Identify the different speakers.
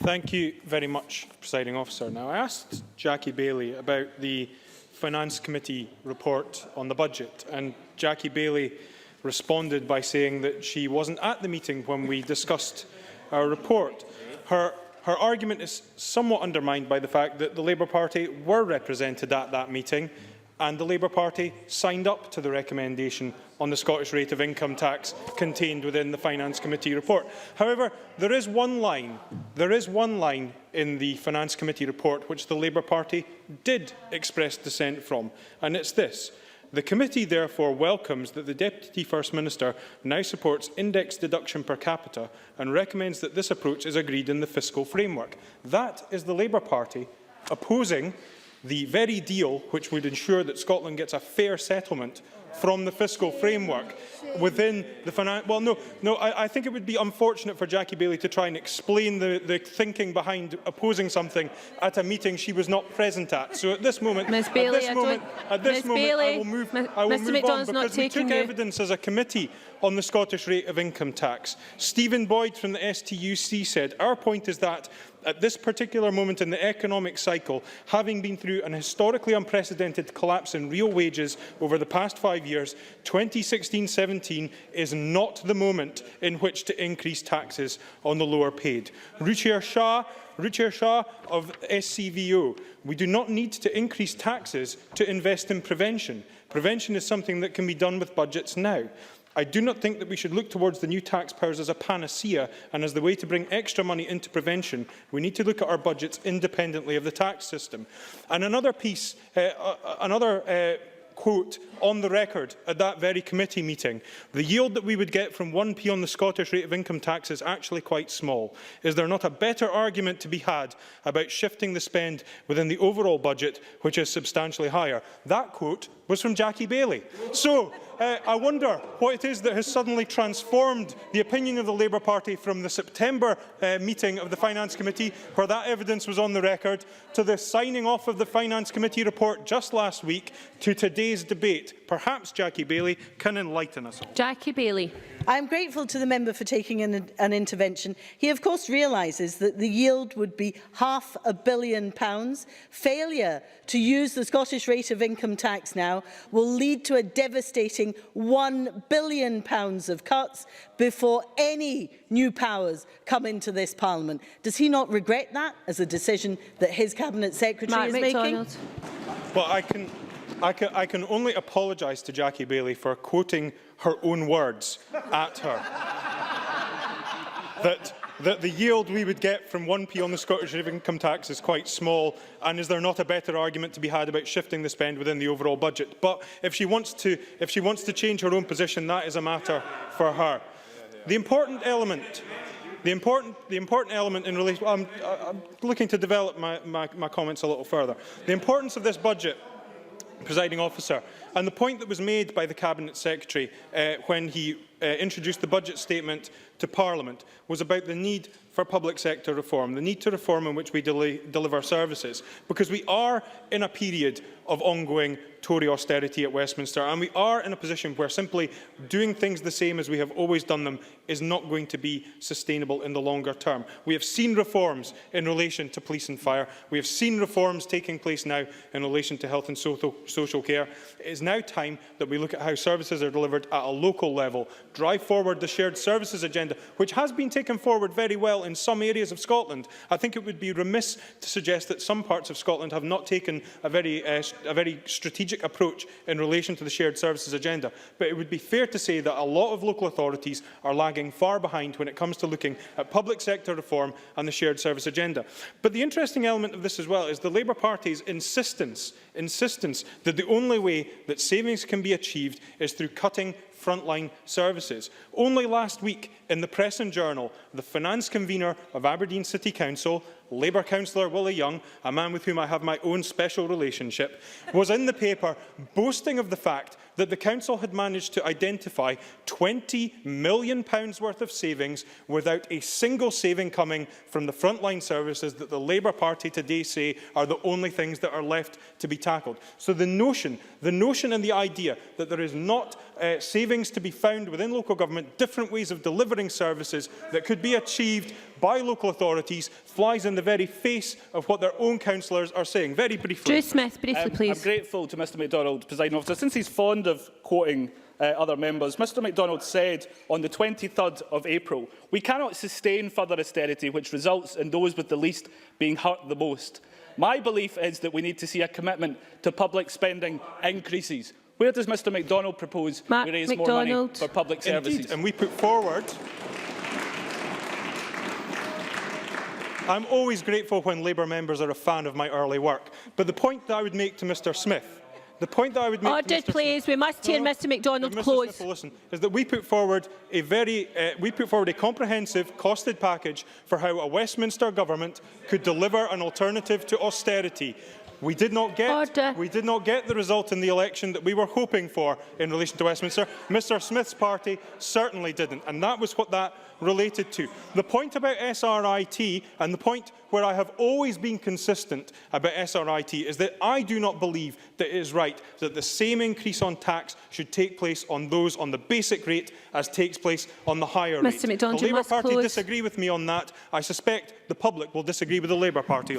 Speaker 1: Thank you very much, Presiding Officer. Now, I asked Jackie Baillie about the Finance Committee report on the budget, and Jackie Baillie responded by saying that she wasn't at the meeting when we discussed our report. Her argument is somewhat undermined by the fact that the Labour Party were represented at that meeting, and the Labour Party signed up to the recommendation on the Scottish rate of income tax contained within the Finance Committee report. However, there is one line in the Finance Committee report which the Labour Party did express dissent from, and it's this: "The committee therefore welcomes that the Deputy First Minister now supports index deduction per capita and recommends that this approach is agreed in the fiscal framework." That is the Labour Party opposing the very deal which would ensure that Scotland gets a fair settlement from the fiscal framework within the financial... I think it would be unfortunate for Jackie Baillie to try and explain the thinking behind opposing something at a meeting she was not present at. So at this moment, I will move on, because we took evidence as a committee on the Scottish rate of income tax. Stephen Boyd from the STUC said, "Our point is that at this particular moment in the economic cycle, having been through an historically unprecedented collapse in real wages over the past 5 years, 2016-17 is not the moment in which to increase taxes on the lower paid." Ruchir Shah of SCVO: "We do not need to increase taxes to invest in prevention. Prevention is something that can be done with budgets now. I do not think that we should look towards the new tax powers as a panacea and as the way to bring extra money into prevention. We need to look at our budgets independently of the tax system." And another piece, quote on the record at that very committee meeting: "The yield that we would get from 1p on the Scottish rate of income tax is actually quite small. Is there not a better argument to be had about shifting the spend within the overall budget, which is substantially higher?" That quote was from Jackie Baillie. So I wonder what it is that has suddenly transformed the opinion of the Labour Party from the September meeting of the Finance Committee, where that evidence was on the record, to the signing off of the Finance Committee report just last week, to today's debate. Perhaps Jackie Baillie can enlighten us all.
Speaker 2: Jackie Baillie.
Speaker 3: I am grateful to the member for taking an intervention. He of course realises that the yield would be £500 million. Failure to use the Scottish rate of income tax now will lead to a devastating £1 billion of cuts before any new powers come into this Parliament. Does he not regret that as a decision that his Cabinet Secretary is
Speaker 2: McDonald.
Speaker 3: making?
Speaker 1: Well, I can only apologise to Jackie Baillie for quoting her own words at her. that the yield we would get from 1p on the Scottish rate of income tax is quite small, and is there not a better argument to be had about shifting the spend within the overall budget? But if she wants to change her own position, that is a matter for her. The important element in relation... I'm looking to develop my comments a little further. The importance of this budget, Presiding Officer, and the point that was made by the Cabinet Secretary when he introduced the budget statement to Parliament, was about the need for public sector reform, the need to reform in which we deliver services, because we are in a period of ongoing Tory austerity at Westminster, and we are in a position where simply doing things the same as we have always done them is not going to be sustainable in the longer term. We have seen reforms in relation to police and fire. We have seen reforms taking place now in relation to health and social care. It is now time that we look at how services are delivered at a local level, drive forward the shared services agenda, which has been taken forward very well in some areas of Scotland. I think it would be remiss to suggest that some parts of Scotland have not taken a very strategic approach in relation to the shared services agenda. But it would be fair to say that a lot of local authorities are lagging far behind when it comes to looking at public sector reform and the shared service agenda. But the interesting element of this as well is the Labour Party's insistence that the only way that savings can be achieved is through cutting frontline services. Only last week, in the Press and Journal, the finance convener of Aberdeen City Council, Labour councillor Willie Young, a man with whom I have my own special relationship, was in the paper boasting of the fact that the Council had managed to identify £20 million worth of savings without a single saving coming from the frontline services that the Labour Party today say are the only things that are left to be tackled. So the notion and the idea that there is not savings to be found within local government, different ways of delivering services that could be achieved by local authorities, flies in the very face of what their own councillors are saying. Very briefly.
Speaker 2: Drew Smith, briefly, please.
Speaker 4: I'm grateful to Mr McDonald, presiding officer. Since he's fond of quoting other members, Mr McDonald said on the 23rd of April, "We cannot sustain further austerity which results in those with the least being hurt the most. My belief is that we need to see a commitment to public spending increases." Where does Mr McDonald propose we raise more money for public services?
Speaker 1: Indeed, and we put forward... I'm always grateful when Labour members are a fan of my early work. But the point that I would make to Mr Smith,
Speaker 2: Order, please. We must hear Mr McDonald close.
Speaker 1: Smith will listen, is that we put forward a comprehensive, costed package for how a Westminster government could deliver an alternative to austerity. We did not get the result in the election that we were hoping for in relation to Westminster. Mr Smith's party certainly didn't, and that was what that related to. The point about SRIT, and the point where I have always been consistent about SRIT, is that I do not believe that it is right that the same increase on tax should take place on those on the basic rate as takes place on the higher rate.
Speaker 2: Mr McDonald,
Speaker 1: the Labour Party disagree with me on that. I suspect the public will disagree with the Labour Party on that.